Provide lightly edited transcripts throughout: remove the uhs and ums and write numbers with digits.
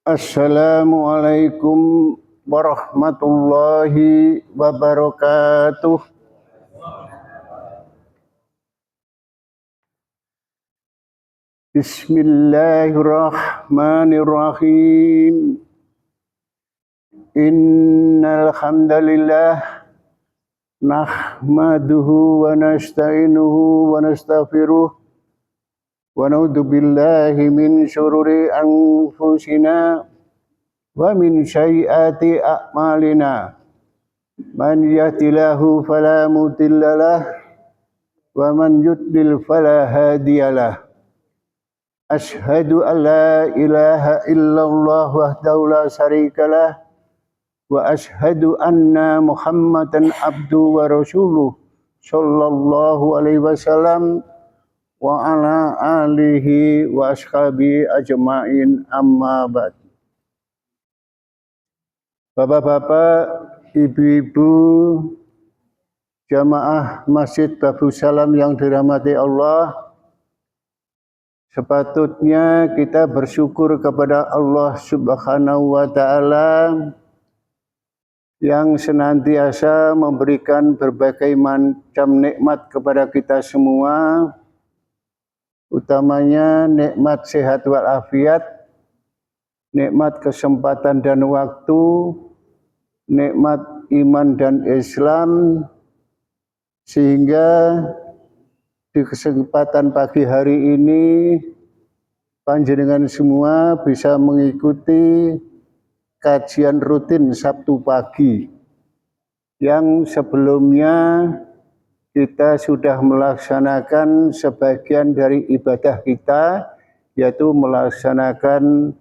Assalamualaikum warahmatullahi wabarakatuh. Bismillahirrahmanirrahim. Innal hamdalillah nahmaduhu wa nasta'inuhu wa nastaghfiruh wa na'udzu billahi min syururi anfusina wa min sayyiati a'malina. Man yahdihillahu fala mudhillalah wa man yudlil fala hadiyalah. Asyhadu an la ilaha illallah wahdahu la syarikalah wa asyhadu anna Muhammadan abduhu wa rasuluh sallallahu alaihi wasallam wa ala alihi wa ashabihi ajma'in, amma ba'd. Bapak-bapak, ibu-ibu, jamaah Masjid Babus Salam yang dirahmati Allah, sepatutnya kita bersyukur kepada Allah Subhanahu wa Ta'ala yang senantiasa memberikan berbagai macam nikmat kepada kita semua, utamanya nikmat sehat walafiat, nikmat kesempatan dan waktu, nikmat iman dan Islam, sehingga di kesempatan pagi hari ini panjenengan semua bisa mengikuti kajian rutin Sabtu pagi yang sebelumnya kita sudah melaksanakan sebagian dari ibadah kita, yaitu melaksanakan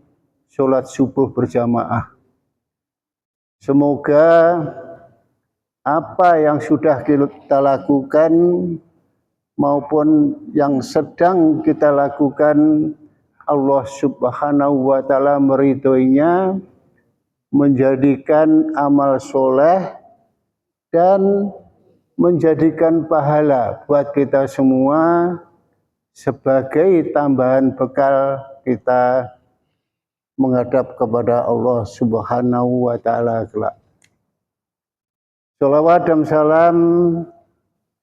sholat subuh berjamaah. Semoga apa yang sudah kita lakukan maupun yang sedang kita lakukan, Allah Subhanahu wa Ta'ala meridhoinya, menjadikan amal soleh dan menjadikan pahala buat kita semua sebagai tambahan bekal kita menghadap kepada Allah Subhanahu wa Ta'ala kelak. Shalawat dan salam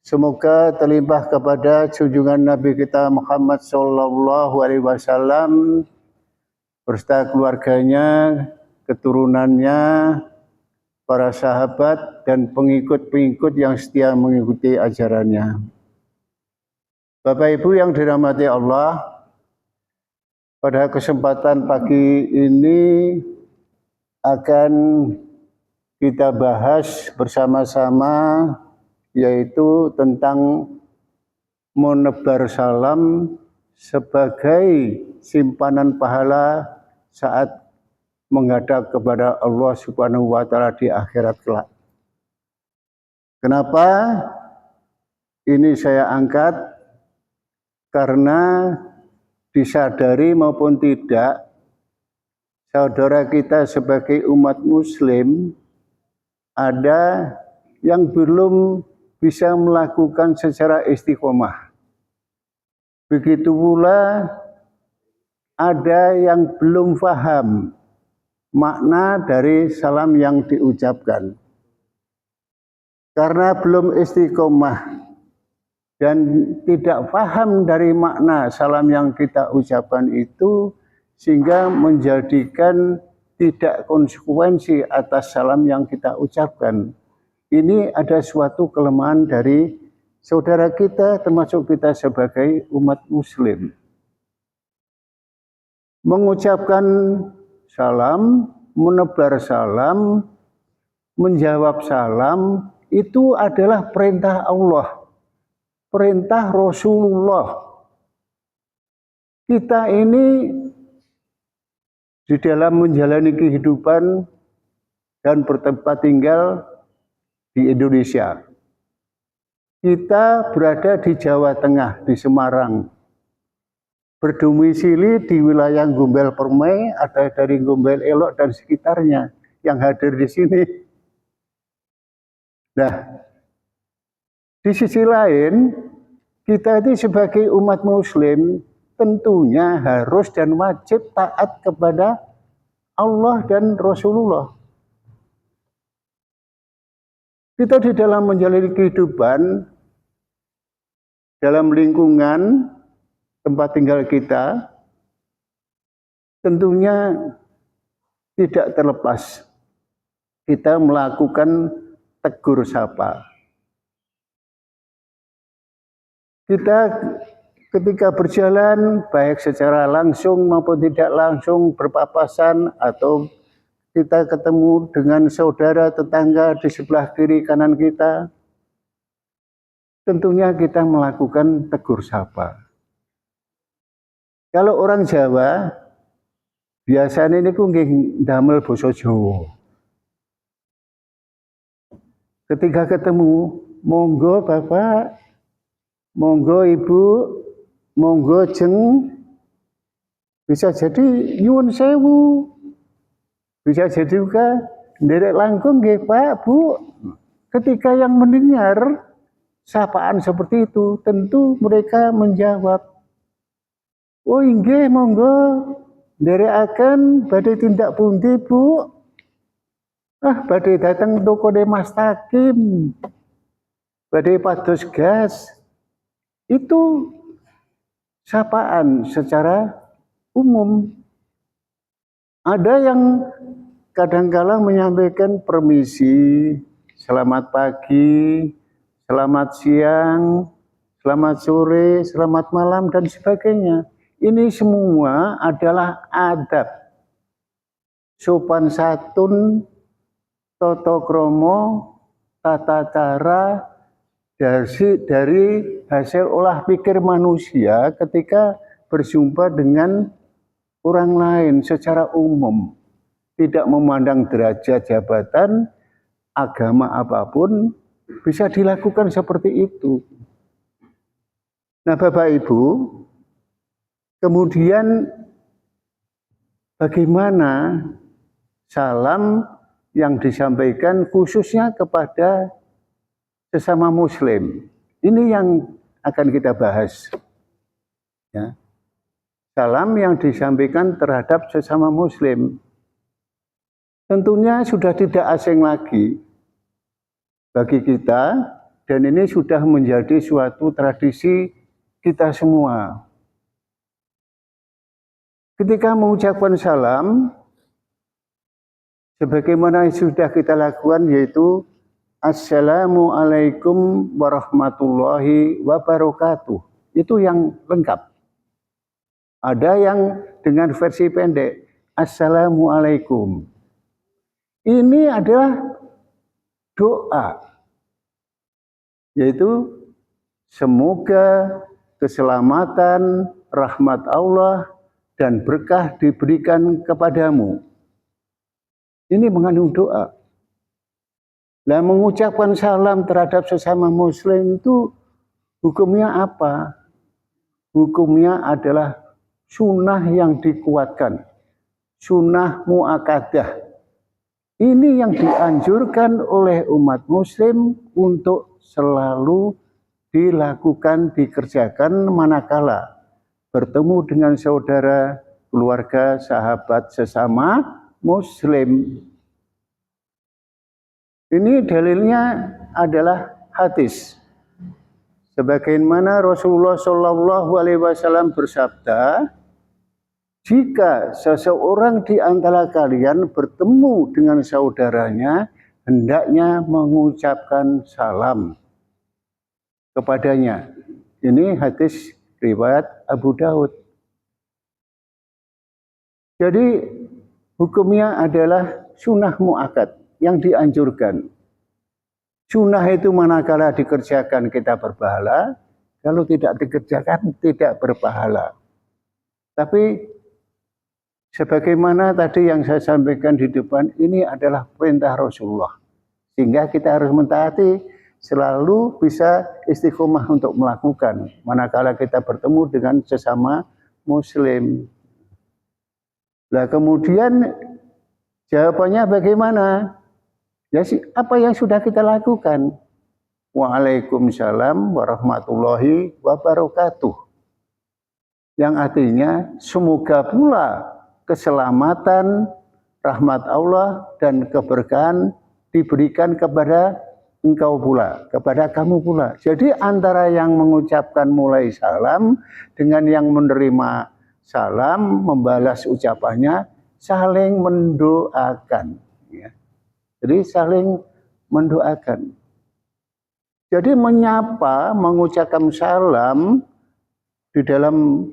semoga terlimpah kepada junjungan Nabi kita Muhammad sallallahu alaihi wasallam beserta keluarganya, keturunannya, para sahabat dan pengikut-pengikut yang setia mengikuti ajarannya. Bapak Ibu yang dirahmati Allah, pada kesempatan pagi ini akan kita bahas bersama-sama, yaitu tentang menebar salam sebagai simpanan pahala saat menghadap kepada Allah Subhanahu wa Ta'ala di akhirat kelak. Kenapa ini saya angkat? Karena disadari maupun tidak, saudara kita sebagai umat muslim ada yang belum bisa melakukan secara istiqomah. Begitu pula ada yang belum paham makna dari salam yang diucapkan. Karena belum istiqomah dan tidak paham dari makna salam yang kita ucapkan itu, sehingga menjadikan tidak konsekuensi atas salam yang kita ucapkan. Ini ada suatu kelemahan dari saudara kita, termasuk kita sebagai umat muslim. Mengucapkan salam, menebar salam, menjawab salam, itu adalah perintah Allah, perintah Rasulullah. Kita ini di dalam menjalani kehidupan dan bertempat tinggal di Indonesia, kita berada di Jawa Tengah, di Semarang. Berdomisili di wilayah Gombel Permai, ada dari Gombel Elok dan sekitarnya yang hadir di sini. Nah, di sisi lain, kita itu sebagai umat muslim tentunya harus dan wajib taat kepada Allah dan Rasulullah. Kita di dalam menjalani kehidupan, dalam lingkungan tempat tinggal kita, tentunya tidak terlepas kita melakukan tegur sapa. Kita ketika berjalan, baik secara langsung maupun tidak langsung berpapasan, atau kita ketemu dengan saudara tetangga di sebelah kiri kanan kita, tentunya kita melakukan tegur sapa. Kalau orang Jawa, biasanya ini nggih ndamel basa Jawa. Ketika ketemu, monggo Bapak, monggo Ibu, monggo Jeng, bisa jadi nyuwun sewu, bisa jadi juga nderek langkung nggih Pak, Bu. Ketika yang mendengar sapaan seperti itu, tentu mereka menjawab, oh inggih monggo, nderekaken badhe tindak pundi Bu? Ah, badhe datang toko Mas Takim, badhe pados gas. Itu sapaan secara umum. Ada yang kadang-kala menyampaikan permisi, selamat pagi, selamat siang, selamat sore, selamat malam, dan sebagainya. Ini semua adalah adab, sopan santun, tata krama, tata cara dari hasil olah pikir manusia ketika berjumpa dengan orang lain secara umum. Tidak memandang derajat, jabatan, agama apapun, bisa dilakukan seperti itu. Nah Bapak Ibu, kemudian bagaimana salam yang disampaikan khususnya kepada sesama muslim? Ini yang akan kita bahas. Ya. Salam yang disampaikan terhadap sesama muslim. Tentunya sudah tidak asing lagi bagi kita, dan ini sudah menjadi suatu tradisi kita semua. Ketika mengucapkan salam, sebagaimana yang sudah kita lakukan, yaitu Assalamualaikum warahmatullahi wabarakatuh. Itu yang lengkap. Ada yang dengan versi pendek, Assalamualaikum. Ini adalah doa, yaitu semoga keselamatan, rahmat Allah, dan berkah diberikan kepadamu. Ini mengandung doa. Nah, mengucapkan salam terhadap sesama muslim itu hukumnya apa? Hukumnya adalah sunnah yang dikuatkan, sunnah mu'akadah. Ini yang dianjurkan oleh umat muslim untuk selalu dilakukan, dikerjakan manakala bertemu dengan saudara, keluarga, sahabat sesama muslim. Ini dalilnya adalah hadis. Sebagaimana Rasulullah SAW bersabda, jika seseorang di antara kalian bertemu dengan saudaranya, hendaknya mengucapkan salam kepadanya. Ini hadis riwayat Abu Daud. Jadi hukumnya adalah sunnah mu'akad yang dianjurkan. Sunnah itu manakala dikerjakan kita berpahala, kalau tidak dikerjakan tidak berpahala. Tapi sebagaimana tadi yang saya sampaikan di depan, ini adalah perintah Rasulullah. Sehingga kita harus mentaati selalu bisa istiqomah untuk melakukan manakala kita bertemu dengan sesama muslim. Nah, kemudian jawabannya bagaimana? Ya, apa yang sudah kita lakukan. Waalaikumsalam warahmatullahi wabarakatuh. Yang artinya semoga pula keselamatan, rahmat Allah dan keberkahan diberikan kepada engkau pula, kepada kamu pula. Jadi antara yang mengucapkan mulai salam dengan yang menerima salam, membalas ucapannya, saling mendoakan. Ya. Jadi saling mendoakan. Jadi menyapa, mengucapkan salam di dalam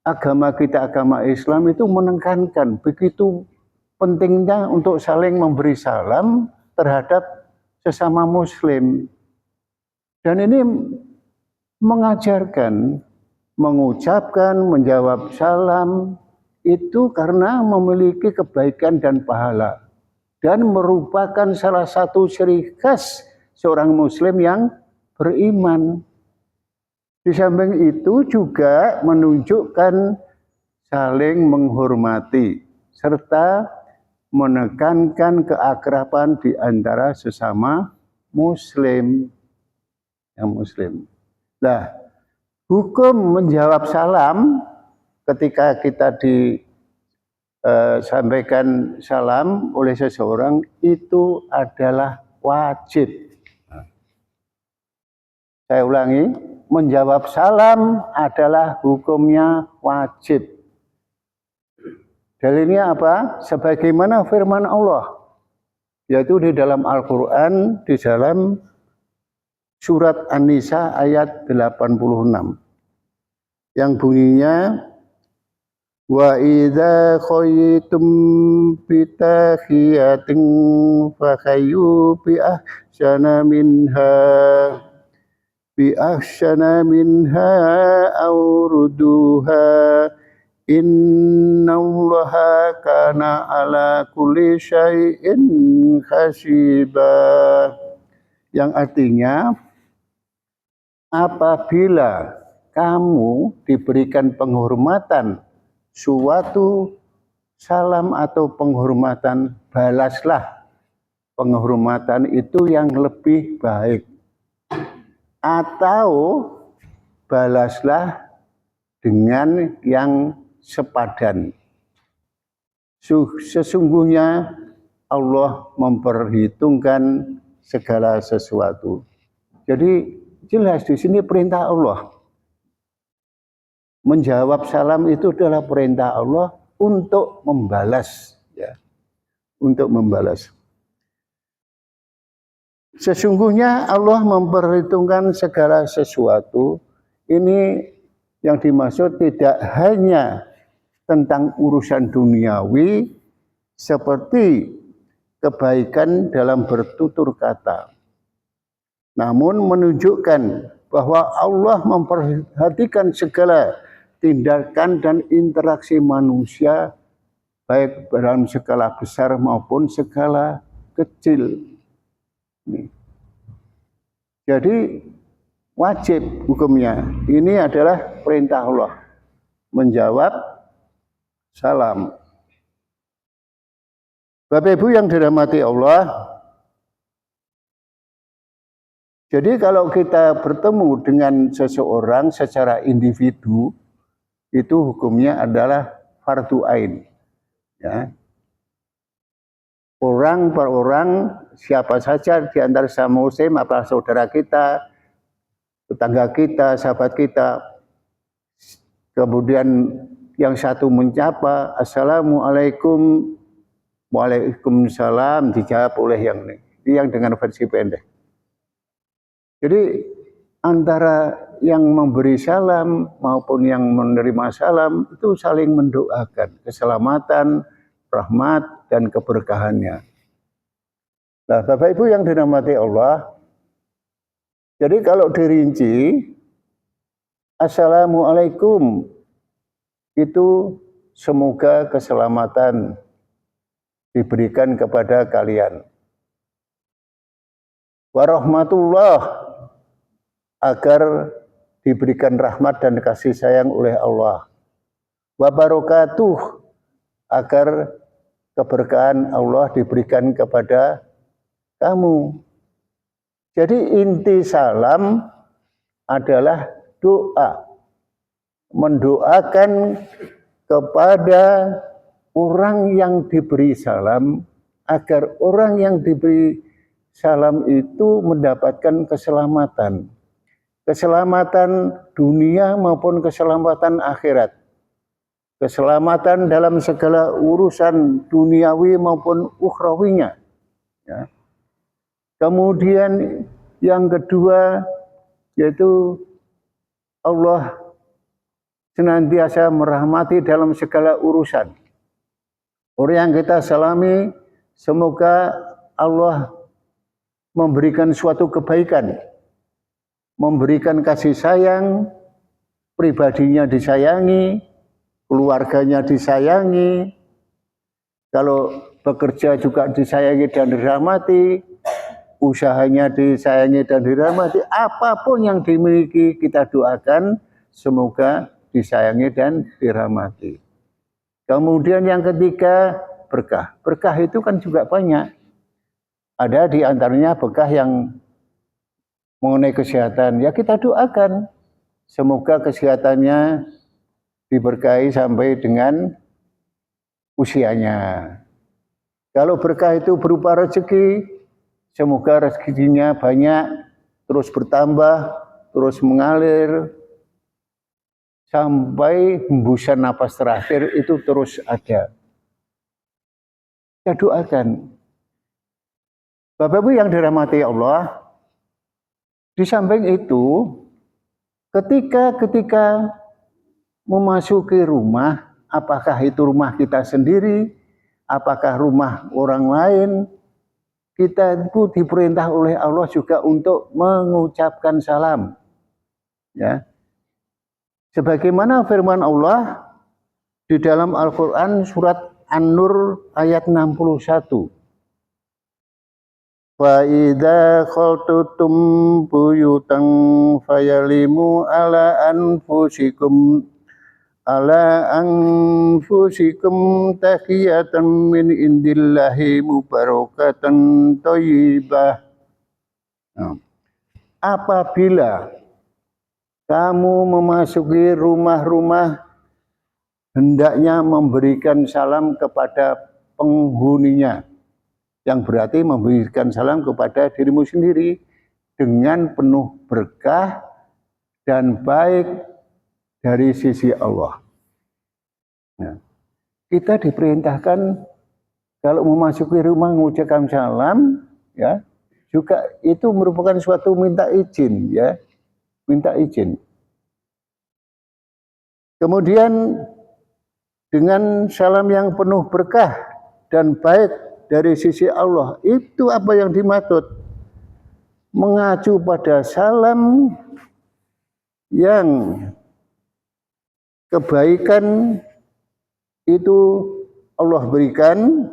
agama kita, agama Islam itu menekankan begitu pentingnya untuk saling memberi salam terhadap sesama muslim. Dan ini mengajarkan, mengucapkan, menjawab salam itu karena memiliki kebaikan dan pahala. Dan merupakan salah satu ciri khas seorang muslim yang beriman. Di samping itu juga menunjukkan saling menghormati serta menekankan keakraban di antara sesama muslim. Yang muslim. Nah, hukum menjawab salam ketika kita disampaikan salam oleh seseorang itu adalah wajib. Saya ulangi, menjawab salam adalah hukumnya wajib. Dalilnya apa? Sebagaimana firman Allah, yaitu di dalam Al-Quran, di dalam surat An-Nisa ayat 86. Yang bunyinya, wa idza khaytum bitakhiyatin fakhayyu bi ahsana minha aw rudduha innallaha kana ala kulli syai'in hasiba. Yang artinya, apabila kamu diberikan penghormatan suatu salam atau penghormatan, balaslah penghormatan itu yang lebih baik. Atau balaslah dengan yang sepadan. Sesungguhnya Allah memperhitungkan segala sesuatu. Jadi jelas di sini perintah Allah. Menjawab salam itu adalah perintah Allah untuk membalas, ya. Untuk membalas. Sesungguhnya Allah memperhitungkan segala sesuatu. Ini yang dimaksud tidak hanya tentang urusan duniawi seperti kebaikan dalam bertutur kata, namun menunjukkan bahwa Allah memperhatikan segala tindakan dan interaksi manusia, baik dalam skala besar maupun skala kecil. Jadi wajib hukumnya. Ini adalah perintah Allah, menjawab salam. Bapak Ibu yang dirahmati Allah, jadi kalau kita bertemu dengan seseorang secara individu, itu hukumnya adalah fardu ain. Ya. Orang per orang, siapa saja di antara sesama muslim, apalagi saudara kita, tetangga kita, sahabat kita, kemudian yang satu menyapa, Assalamualaikum, Waalaikumsalam, dijawab oleh yang dengan versi pendek. Jadi antara yang memberi salam maupun yang menerima salam itu saling mendoakan keselamatan, rahmat, dan keberkahannya. Nah, Bapak Ibu yang dirahmati Allah, jadi kalau dirinci, Assalamualaikum itu semoga keselamatan diberikan kepada kalian. Warahmatullah, agar diberikan rahmat dan kasih sayang oleh Allah. Wabarakatuh, agar keberkahan Allah diberikan kepada kamu. Jadi inti salam adalah doa. Mendoakan kepada orang yang diberi salam, agar orang yang diberi salam itu mendapatkan keselamatan. Keselamatan dunia maupun keselamatan akhirat. Keselamatan dalam segala urusan duniawi maupun ukhrawinya. Ya. Kemudian yang kedua, yaitu Allah senantiasa merahmati dalam segala urusan. Orang yang kita salami, semoga Allah memberikan suatu kebaikan, memberikan kasih sayang, pribadinya disayangi, keluarganya disayangi, kalau bekerja juga disayangi dan dirahmati, usahanya disayangi dan dirahmati, apapun yang dimiliki kita doakan semoga disayangi dan dirahmati. Kemudian yang ketiga, berkah. Berkah itu kan juga banyak. Ada di antaranya berkah yang mengenai kesehatan. Ya kita doakan semoga kesehatannya diberkahi sampai dengan usianya. Kalau berkah itu berupa rezeki, semoga rezekinya banyak, terus bertambah, terus mengalir, sampai hembusan napas terakhir itu terus ada. Kita doakan. Bapak Ibu yang dirahmati Allah, di samping itu, ketika memasuki rumah, apakah itu rumah kita sendiri, apakah rumah orang lain, kita itu diperintah oleh Allah juga untuk mengucapkan salam. Ya. Sebagaimana firman Allah di dalam Al-Quran surat An-Nur ayat 61. Fa idza khaltutum buyutan fayalimu ala anfusikum tahiyatan min indillahi mubarakatan thayyibah. Apabila kamu memasuki rumah-rumah, hendaknya memberikan salam kepada penghuninya. Yang berarti memberikan salam kepada dirimu sendiri dengan penuh berkah dan baik dari sisi Allah. Nah, kita diperintahkan kalau memasuki rumah mengucapkan salam, ya, juga itu merupakan suatu minta izin, ya, minta izin. Kemudian dengan salam yang penuh berkah dan baik dari sisi Allah, itu apa yang dimaksud? Mengacu pada salam yang kebaikan itu Allah berikan,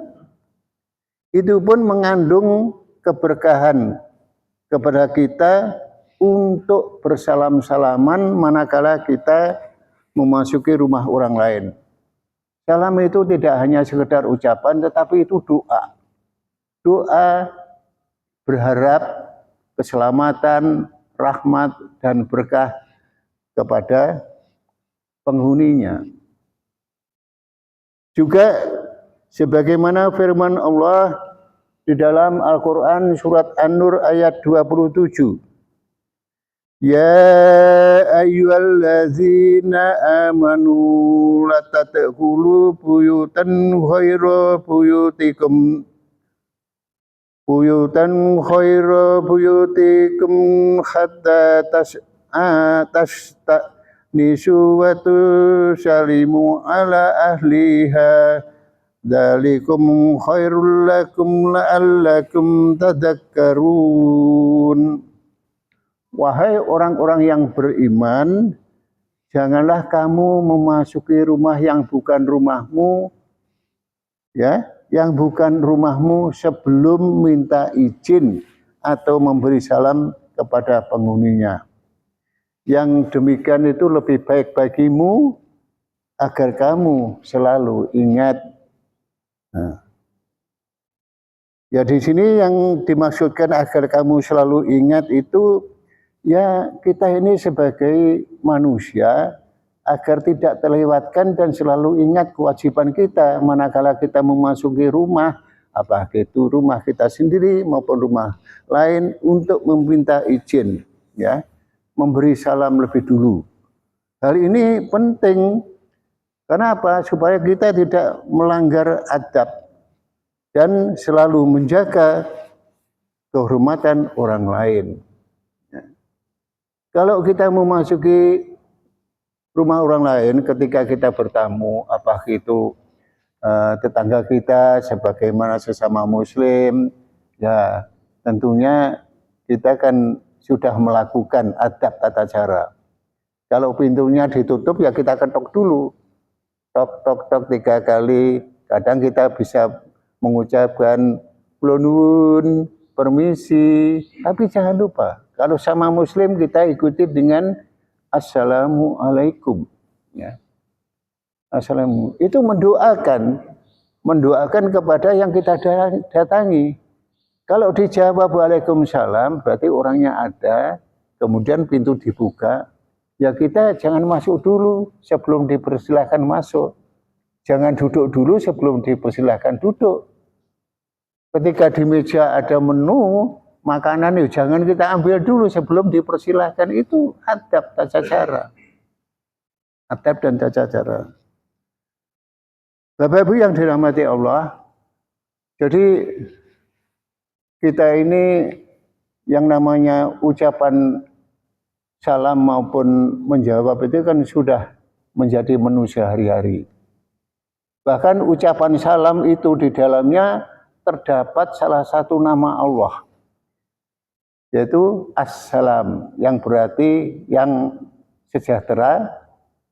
itu pun mengandung keberkahan kepada kita untuk bersalam-salaman manakala kita memasuki rumah orang lain. Salam itu tidak hanya sekedar ucapan, tetapi itu doa. Doa berharap keselamatan, rahmat, dan berkah kepada penghuninya. Juga sebagaimana firman Allah di dalam Al-Quran surat An-Nur ayat 27. Ya ayyuhallazina amanu la tadkhulu buyutan khaira buyutikum hatta tastanisu wa tusalimu ala ahliha dzalikum khairul lakum la'allakum tadhakkarun. Wahai orang-orang yang beriman, janganlah kamu memasuki rumah yang bukan rumahmu, ya, yang bukan rumahmu sebelum minta izin atau memberi salam kepada penghuninya. Yang demikian itu lebih baik bagimu agar kamu selalu ingat. Nah, ya di sini yang dimaksudkan agar kamu selalu ingat itu ya kita ini sebagai manusia agar tidak terlewatkan dan selalu ingat kewajiban kita manakala kita memasuki rumah, apakah itu rumah kita sendiri maupun rumah lain, untuk meminta izin, ya, memberi salam lebih dulu. Hal ini penting. Kenapa? Supaya kita tidak melanggar adab dan selalu menjaga kehormatan orang lain. Kalau kita memasuki rumah orang lain ketika kita bertamu, apakah itu tetangga kita sebagaimana sesama muslim, ya tentunya kita kan sudah melakukan adab tata cara. Kalau pintunya ditutup ya kita ketok dulu, tok tok tok 3 kali. Kadang kita bisa mengucapkan kula nuwun, permisi, tapi jangan lupa kalau sama muslim kita ikuti dengan assalamualaikum, ya. Assalamu itu mendoakan kepada yang kita datangi. Kalau dijawab waalaikumsalam berarti orangnya ada, kemudian pintu dibuka, ya kita jangan masuk dulu sebelum dipersilahkan masuk. Jangan duduk dulu sebelum dipersilahkan duduk. Ketika di meja ada menu makanan, ya jangan kita ambil dulu sebelum dipersilahkan. Itu adab tata cara. Adab dan tata cara. Bapak Ibu yang dirahmati Allah, jadi kita ini yang namanya ucapan salam maupun menjawab itu kan sudah menjadi menu sehari-hari. Bahkan ucapan salam itu di dalamnya terdapat salah satu nama Allah, yaitu Assalam, yang berarti yang sejahtera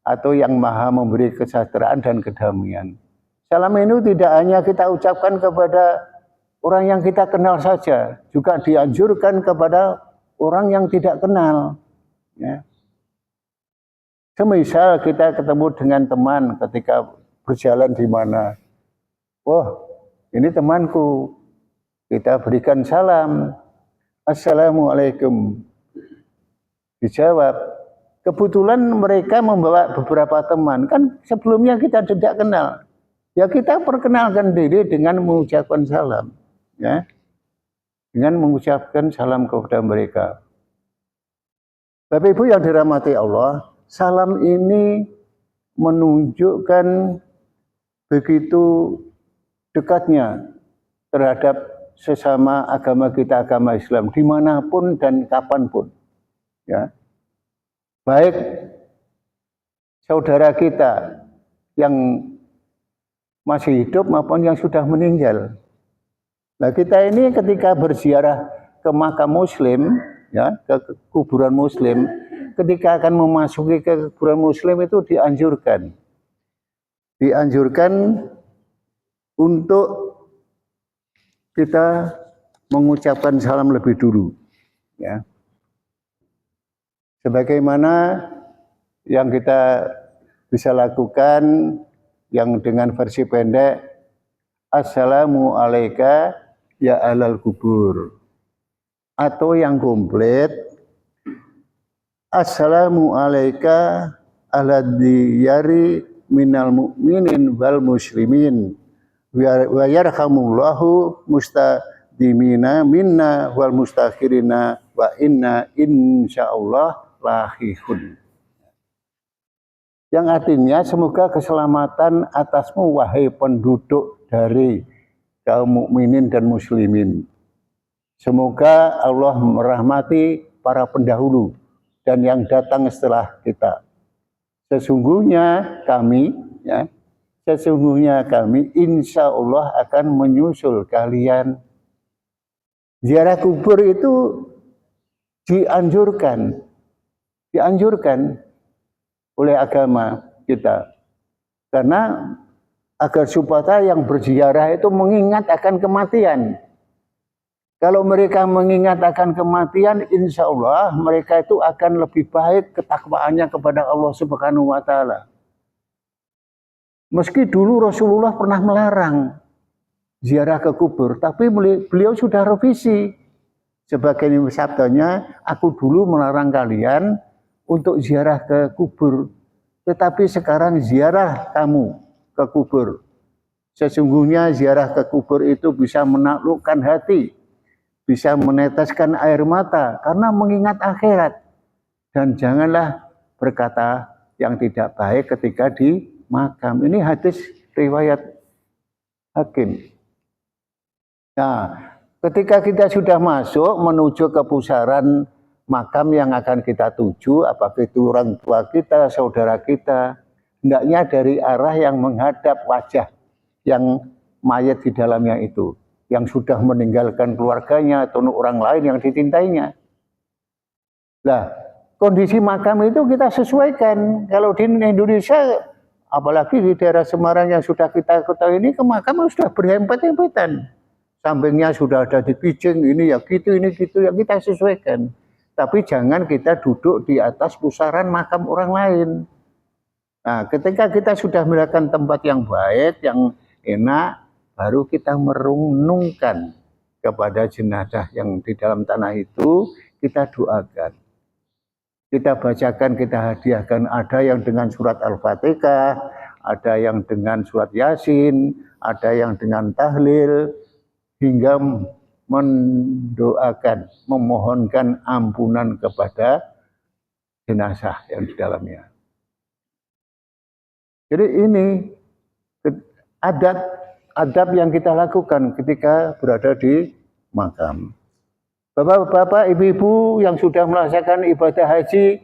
atau yang maha memberi kesejahteraan dan kedamaian. Salam ini tidak hanya kita ucapkan kepada orang yang kita kenal saja, juga dianjurkan kepada orang yang tidak kenal. Ya. Semisal kita ketemu dengan teman ketika berjalan di mana, wah ini temanku, kita berikan salam, assalamualaikum. Dijawab, kebetulan mereka membawa beberapa teman, kan sebelumnya kita tidak kenal. Ya kita perkenalkan diri dengan mengucapkan salam, ya, dengan mengucapkan salam kepada mereka. Bapak Ibu yang dirahmati Allah, salam ini menunjukkan begitu dekatnya terhadap sesama agama kita, agama Islam, dimanapun dan kapanpun, ya. Baik saudara kita yang masih hidup maupun yang sudah meninggal. Nah kita ini ketika berziarah ke makam muslim, ya, ke kuburan muslim, ketika akan memasuki ke kuburan muslim itu dianjurkan untuk kita mengucapkan salam lebih dulu, ya. Sebagaimana yang kita bisa lakukan yang dengan versi pendek, assalamu alayka ya ahlal kubur, atau yang komplit, assalamu alayka ala diyari minal mu'minin wal muslimin wa yarhamullahu mustaqdimina minna wal mustakhirina wa inna insyaallah lahihun. Yang artinya semoga keselamatan atasmu wahai penduduk dari kaum mukminin dan muslimin. Semoga Allah merahmati para pendahulu dan yang datang setelah kita. Sesungguhnya kami, ya, insya Allah akan menyusul kalian. Ziarah kubur itu dianjurkan oleh agama kita, karena agar supaya yang berziarah itu mengingat akan kematian. Kalau mereka mengingat akan kematian, insya Allah mereka itu akan lebih baik ketakwaannya kepada Allah Subhanahu wa Ta'ala. Meski dulu Rasulullah pernah melarang ziarah ke kubur, tapi beliau sudah revisi. Sebagai sabdanya, aku dulu melarang kalian untuk ziarah ke kubur, tetapi sekarang ziarah kamu ke kubur. Sesungguhnya ziarah ke kubur itu bisa menaklukkan hati, bisa meneteskan air mata karena mengingat akhirat. Dan janganlah berkata yang tidak baik ketika di makam. Ini hadis riwayat Hakim. Nah, ketika kita sudah masuk menuju ke pusaran makam yang akan kita tuju, apakah itu orang tua kita, saudara kita, hendaknya dari arah yang menghadap wajah yang mayat di dalamnya itu, yang sudah meninggalkan keluarganya atau orang lain yang dicintainya. Nah, kondisi makam itu kita sesuaikan. Kalau di Indonesia, apalagi di daerah Semarang yang sudah kita ketahui ini, ke makam sudah berhempet-hempetan. Sampingnya sudah ada dipijing, ini ya gitu, ini gitu, yang kita sesuaikan. Tapi jangan kita duduk di atas pusaran makam orang lain. Nah, ketika kita sudah melihat tempat yang baik, yang enak, baru kita merenungkan kepada jenazah yang di dalam tanah itu, kita doakan. Kita bacakan, kita hadiahkan, ada yang dengan surat Al-Fatihah, ada yang dengan surat Yasin, ada yang dengan tahlil, hingga mendoakan, memohonkan ampunan kepada jenazah yang di dalamnya. Jadi ini adab yang kita lakukan ketika berada di makam. Bapak-bapak, ibu-ibu yang sudah melaksanakan ibadah haji,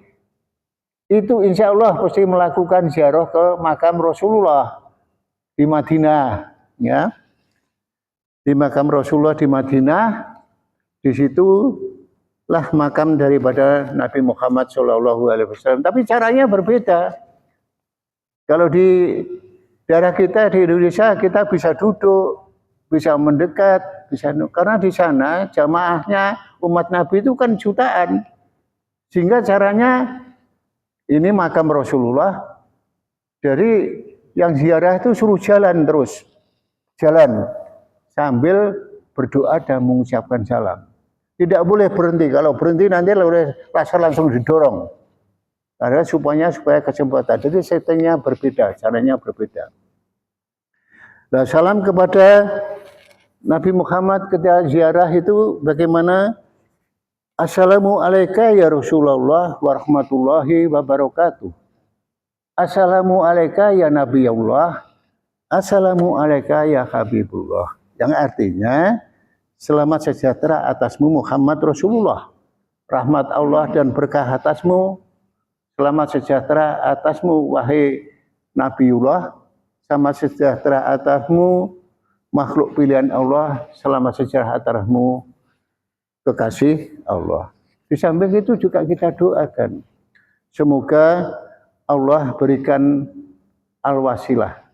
itu insya Allah pasti melakukan ziarah ke makam Rasulullah di Madinah. Ya. Di makam Rasulullah di Madinah, di situlah makam daripada Nabi Muhammad SAW. Tapi caranya berbeda. Kalau di daerah kita di Indonesia, kita bisa duduk, bisa mendekat, karena di sana jamaahnya umat Nabi itu kan jutaan. Sehingga caranya ini makam Rasulullah, dari yang ziarah itu suruh jalan terus. Jalan sambil berdoa dan mengucapkan salam. Tidak boleh berhenti. Kalau berhenti nanti langsung didorong. Karena supaya kesempatan. Jadi settingnya berbeda, caranya berbeda. Nah, salam kepada Nabi Muhammad ketika ziarah itu bagaimana? Assalamualaikum ya Rasulullah warahmatullahi wabarakatuh. Assalamualaikum ya Nabi Allah. Assalamualaikum ya Habibullah. Yang artinya selamat sejahtera atasmu Muhammad Rasulullah. Rahmat Allah dan berkah atasmu. Selamat sejahtera atasmu wahai Nabiullah. Selamat sejahtera atasmu makhluk pilihan Allah. Selamat sejahtera atasmu kekasih Allah. Di samping itu juga kita doakan. Semoga Allah berikan al-wasilah.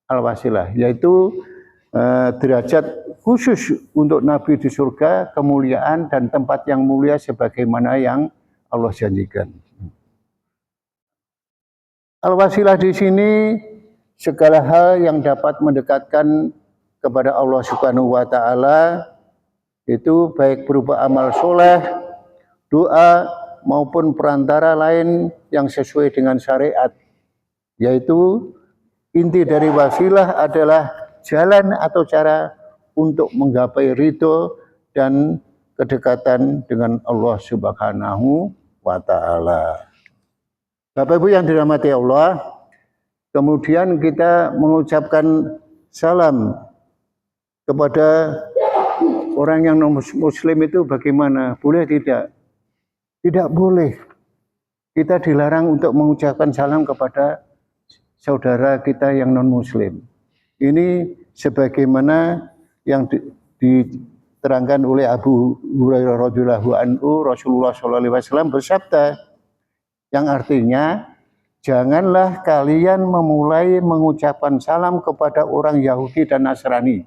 Al-wasilah yaitu derajat khusus untuk Nabi di surga, kemuliaan dan tempat yang mulia sebagaimana yang Allah janjikan. Al-wasilah di sini segala hal yang dapat mendekatkan kepada Allah Subhanahu wa Ta'ala, itu baik berupa amal soleh, doa maupun perantara lain yang sesuai dengan syariat. Yaitu inti dari wasilah adalah jalan atau cara untuk menggapai ridho dan kedekatan dengan Allah Subhanahu wa Ta'ala. Bapak Ibu yang dirahmati Allah, kemudian kita mengucapkan salam kepada orang yang non-muslim itu bagaimana? Boleh tidak? Tidak boleh. Kita dilarang untuk mengucapkan salam kepada saudara kita yang non-muslim. Ini sebagaimana yang diterangkan oleh Abu Hurairah radhiyallahu anhu, Rasulullah SAW bersabda, yang artinya janganlah kalian memulai mengucapkan salam kepada orang Yahudi dan Nasrani.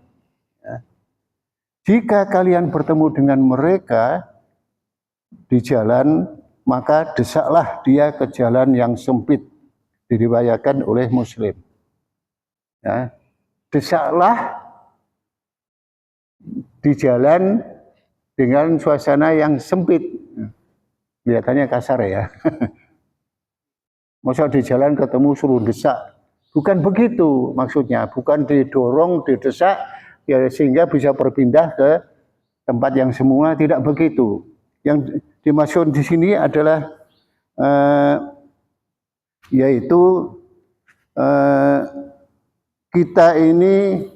Ya. Jika kalian bertemu dengan mereka di jalan, maka desaklah dia ke jalan yang sempit, diriwayatkan oleh Muslim. Ya, desaklah di jalan dengan suasana yang sempit. Kelihatannya kasar ya. Masa di jalan ketemu suruh desak. Bukan begitu maksudnya, bukan didorong, didesak ya, sehingga bisa berpindah ke tempat yang semula, tidak begitu. Yang dimaksud di sini adalah yaitu kita ini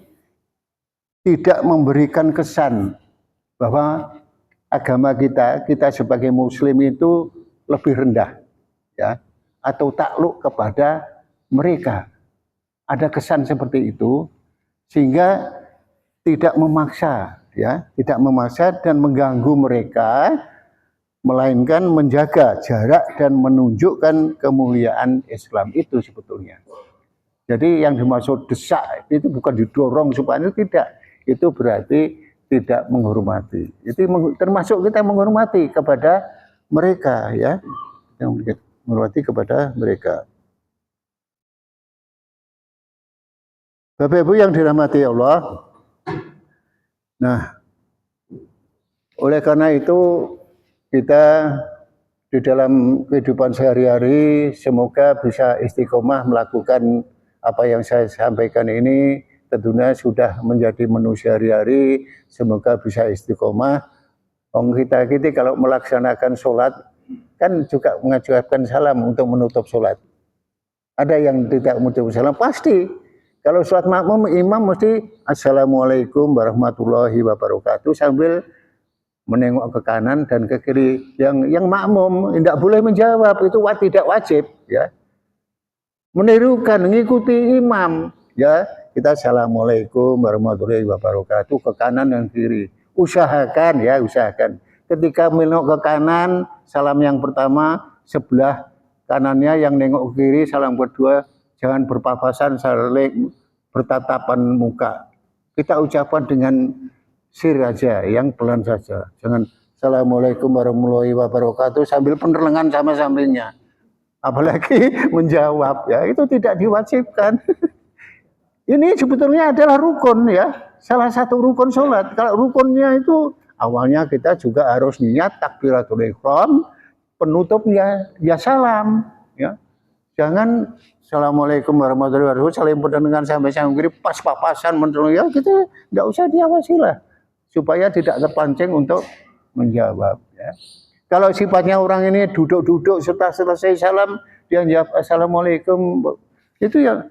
tidak memberikan kesan bahwa agama kita sebagai Muslim itu lebih rendah, ya, atau takluk kepada mereka. Ada kesan seperti itu, sehingga tidak memaksa, ya, tidak memaksa dan mengganggu mereka, melainkan menjaga jarak dan menunjukkan kemuliaan Islam itu sebetulnya. Jadi yang dimaksud desak itu bukan didorong supaya tidak, itu berarti tidak menghormati. Itu termasuk kita menghormati kepada mereka, ya, yang menghormati kepada mereka. Bapak Ibu yang dirahmati Allah. Nah, oleh karena itu kita di dalam kehidupan sehari-hari semoga bisa istiqomah melakukan apa yang saya sampaikan ini. Tentunya sudah menjadi menu sehari-hari, semoga bisa istiqomah. Kita kalau melaksanakan sholat kan juga mengucapkan salam untuk menutup sholat. Ada yang tidak menutup salam pasti. Kalau sholat makmum, imam mesti Assalamualaikum warahmatullahi wabarakatuh sambil menengok ke kanan dan ke kiri. Yang makmum tidak boleh menjawab, itu tidak wajib, ya. Menirukan, mengikuti imam, ya. Kita Assalamualaikum warahmatullahi wabarakatuh ke kanan dan kiri. Usahakan, ya, usahakan. Ketika menengok ke kanan, salam yang pertama, sebelah kanannya yang nengok ke kiri, salam kedua, jangan berpapasan, saling bertatapan muka. Kita ucapan dengan sir aja, yang pelan saja. Jangan Assalamualaikum warahmatullahi wabarakatuh sambil penerlengan sama sampingnya. Apalagi menjawab, ya, itu tidak diwajibkan. Ini sebetulnya adalah rukun, ya, salah satu rukun sholat. Kalau rukunnya itu awalnya kita juga harus niat takbiratul ihram, penutupnya ya salam, ya. Jangan Assalamualaikum warahmatullahi wabarakatuh saling pendengar sampai kiri pas-papasan menurut, ya, kita tidak usah diawasi lah supaya tidak terpancing untuk menjawab, ya. Kalau sifatnya orang ini duduk-duduk setelah selesai salam dia jawab Assalamualaikum, itu yang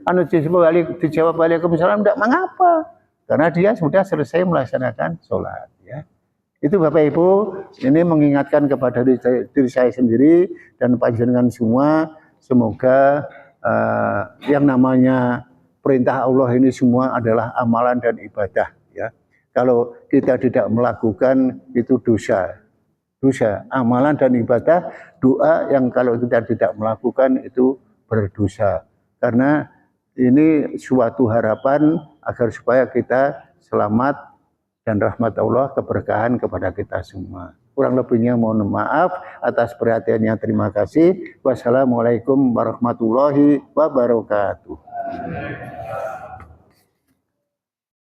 dijawab Waalaikumsalam tidak mengapa, karena dia sudah selesai melaksanakan sholat, ya. Itu Bapak Ibu, ini mengingatkan kepada diri saya sendiri dan panjenengan semua. Semoga yang namanya perintah Allah ini semua adalah amalan dan ibadah, ya. Kalau kita tidak melakukan itu dosa. Amalan dan ibadah, doa yang kalau kita tidak melakukan itu berdosa. Karena ini suatu harapan agar supaya kita selamat dan rahmat Allah, keberkahan kepada kita semua. Kurang lebihnya mohon maaf, atas perhatiannya terima kasih. Wassalamualaikum warahmatullahi wabarakatuh.